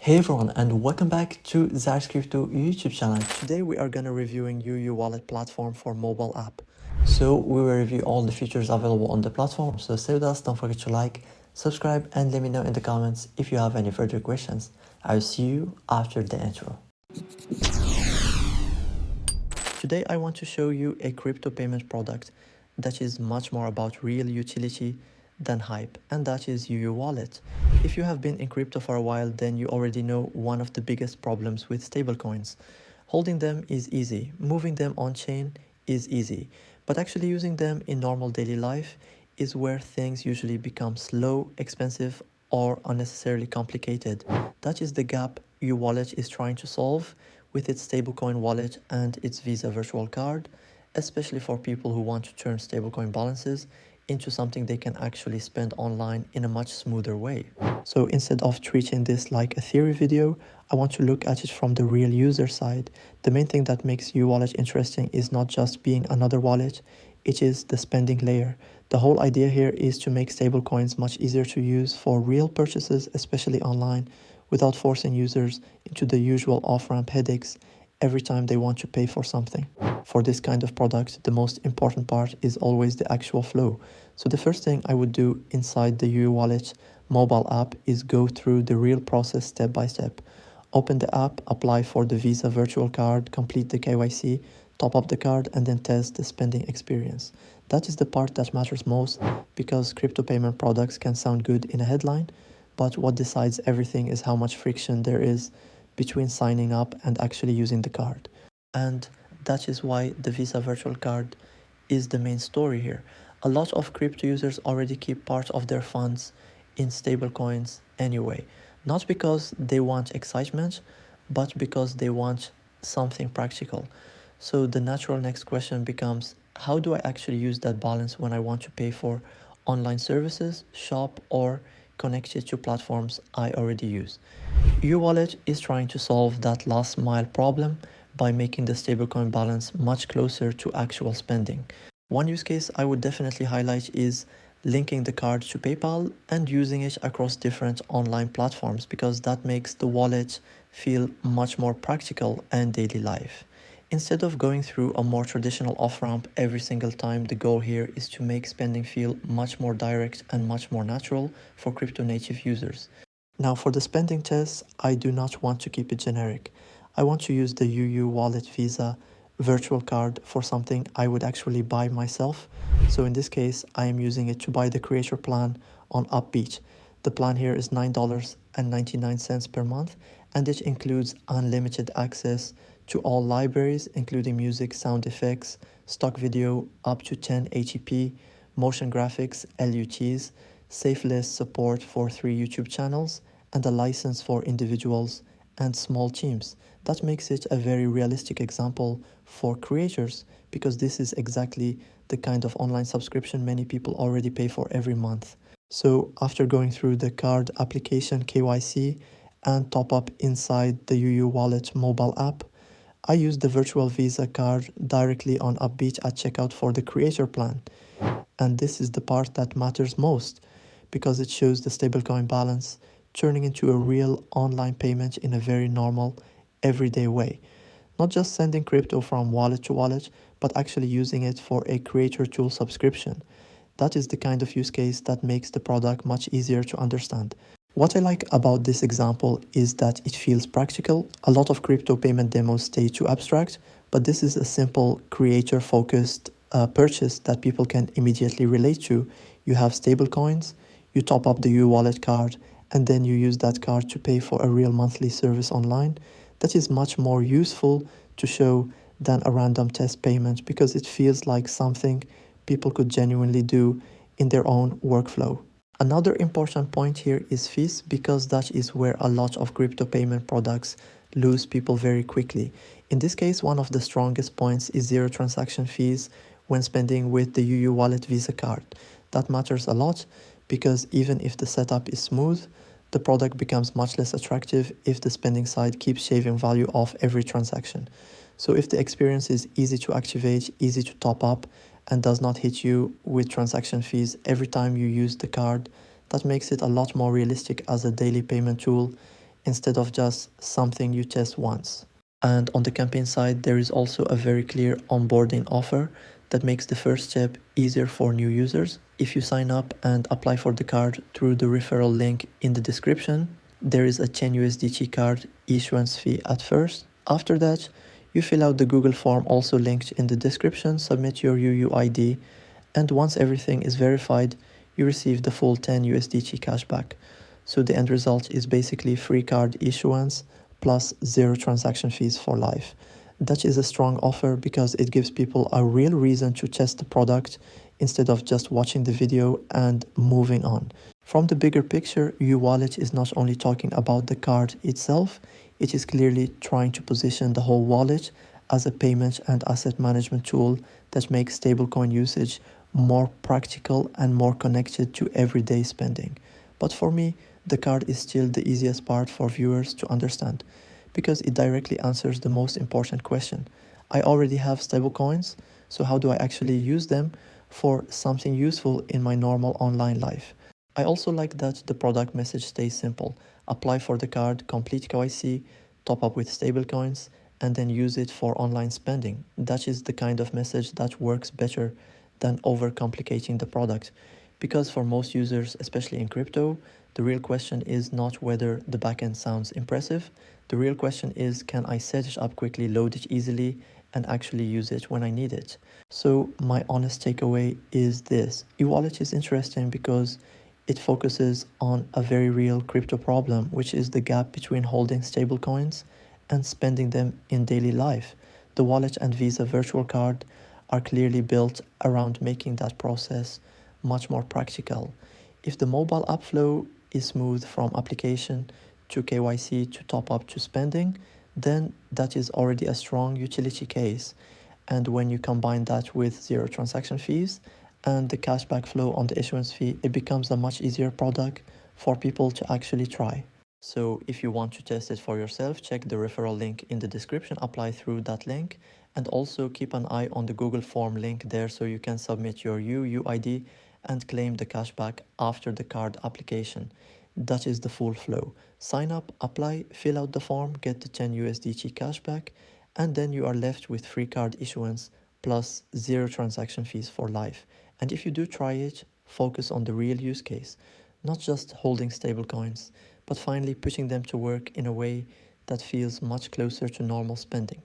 Hey everyone, and welcome back to Zarx Crypto YouTube channel. Today we are gonna reviewing UUWallet platform for mobile app. So we will review all the features available on the platform. So stay with us, don't forget to like, subscribe, and let me know in the comments if you have any further questions. I'll see you after the intro. Today I want to show you a crypto payment product that is much more about real utility than hype, and that is UUWallet. If you have been in crypto for a while, then you already know one of the biggest problems with stablecoins. Holding them is easy, moving them on chain is easy, but actually using them in normal daily life is where things usually become slow, expensive, or unnecessarily complicated. That is the gap UUWallet is trying to solve with its stablecoin wallet and its Visa virtual card, especially for people who want to turn stablecoin balances into something they can actually spend online in a much smoother way. So instead of treating this like a theory video, I want to look at it from the real user side. The main thing that makes UUWallet interesting is not just being another wallet, it is the spending layer. The whole idea here is to make stablecoins much easier to use for real purchases, especially online, without forcing users into the usual off-ramp headaches every time they want to pay for something. For this kind of product, the most important part is always the actual flow. So the first thing I would do inside the UUWallet mobile app is go through the real process step by step. Open the app, apply for the Visa virtual card, complete the KYC, top up the card, and then test the spending experience. That is the part that matters most, because crypto payment products can sound good in a headline, but what decides everything is how much friction there is between signing up and actually using the card. And that is why the Visa virtual card is the main story here. A lot of crypto users already keep part of their funds in stablecoins anyway, not because they want excitement, but because they want something practical. So the natural next question becomes, how do I actually use that balance when I want to pay for online services, shop, or connect it to platforms I already use? UUWallet is trying to solve that last mile problem by making the stablecoin balance much closer to actual spending. One use case I would definitely highlight is linking the card to PayPal and using it across different online platforms, because that makes the wallet feel much more practical and daily life. Instead of going through a more traditional off-ramp every single time, the goal here is to make spending feel much more direct and much more natural for crypto native users. Now for the spending test, I do not want to keep it generic. I want to use the UUWallet Visa virtual card for something I would actually buy myself. So in this case, I am using it to buy the creator plan on Upbeat. The plan here is $9.99 per month, and it includes unlimited access to all libraries, including music, sound effects, stock video up to 1080p, motion graphics, LUTs, safe list support for 3 YouTube channels, and a license for individuals and small teams. That makes it a very realistic example for creators, because this is exactly the kind of online subscription many people already pay for every month. So after going through the card application KYC and top up inside the UUWallet mobile app, I used the virtual Visa card directly on Upbeat at checkout for the creator plan. And this is the part that matters most, because it shows the stablecoin balance turning into a real online payment in a very normal, everyday way. Not just sending crypto from wallet to wallet, but actually using it for a creator tool subscription. That is the kind of use case that makes the product much easier to understand. What I like about this example is that it feels practical. A lot of crypto payment demos stay too abstract, but this is a simple creator-focused purchase that people can immediately relate to. You have stablecoins, you top up the UUWallet card, and then you use that card to pay for a real monthly service online. That is much more useful to show than a random test payment, because it feels like something people could genuinely do in their own workflow. Another important point here is fees, because that is where a lot of crypto payment products lose people very quickly. In this case, one of the strongest points is zero transaction fees when spending with the UUWallet Visa card. That matters a lot, because even if the setup is smooth, the product becomes much less attractive if the spending side keeps shaving value off every transaction. So if the experience is easy to activate, easy to top up, and does not hit you with transaction fees every time you use the card, that makes it a lot more realistic as a daily payment tool instead of just something you test once. And on the campaign side, there is also a very clear onboarding offer that makes the first step easier for new users. If you sign up and apply for the card through the referral link in the description, there is a 10 USDT card issuance fee at first. After that, you fill out the Google form also linked in the description, submit your UU ID, and once everything is verified, you receive the full 10 USDT cashback. So the end result is basically free card issuance plus zero transaction fees for life. That is a strong offer because it gives people a real reason to test the product instead of just watching the video and moving on. From the bigger picture, UUWallet is not only talking about the card itself, it is clearly trying to position the whole wallet as a payment and asset management tool that makes stablecoin usage more practical and more connected to everyday spending. But for me, the card is still the easiest part for viewers to understand because it directly answers the most important question. I already have stablecoins, so how do I actually use them for something useful in my normal online life? I also like that the product message stays simple. Apply for the card, complete KYC, top up with stablecoins, and then use it for online spending. That is the kind of message that works better than overcomplicating the product. Because for most users, especially in crypto, the real question is not whether the backend sounds impressive. The real question is, can I set it up quickly, load it easily, and actually use it when I need it? So my honest takeaway is this. E-wallet is interesting because it focuses on a very real crypto problem, which is the gap between holding stablecoins and spending them in daily life. The wallet and Visa virtual card are clearly built around making that process much more practical. If the mobile app flow is smooth from application to KYC to top up to spending, then that is already a strong utility case. And when you combine that with zero transaction fees and the cashback flow on the issuance fee, it becomes a much easier product for people to actually try. So if you want to test it for yourself, check the referral link in the description, apply through that link, and also keep an eye on the Google form link there so you can submit your UUID and claim the cashback after the card application. That is the full flow. Sign up, apply, fill out the form, get the 10 USDT cashback, and then you are left with free card issuance plus zero transaction fees for life. And if you do try it, focus on the real use case, not just holding stablecoins, but finally putting them to work in a way that feels much closer to normal spending.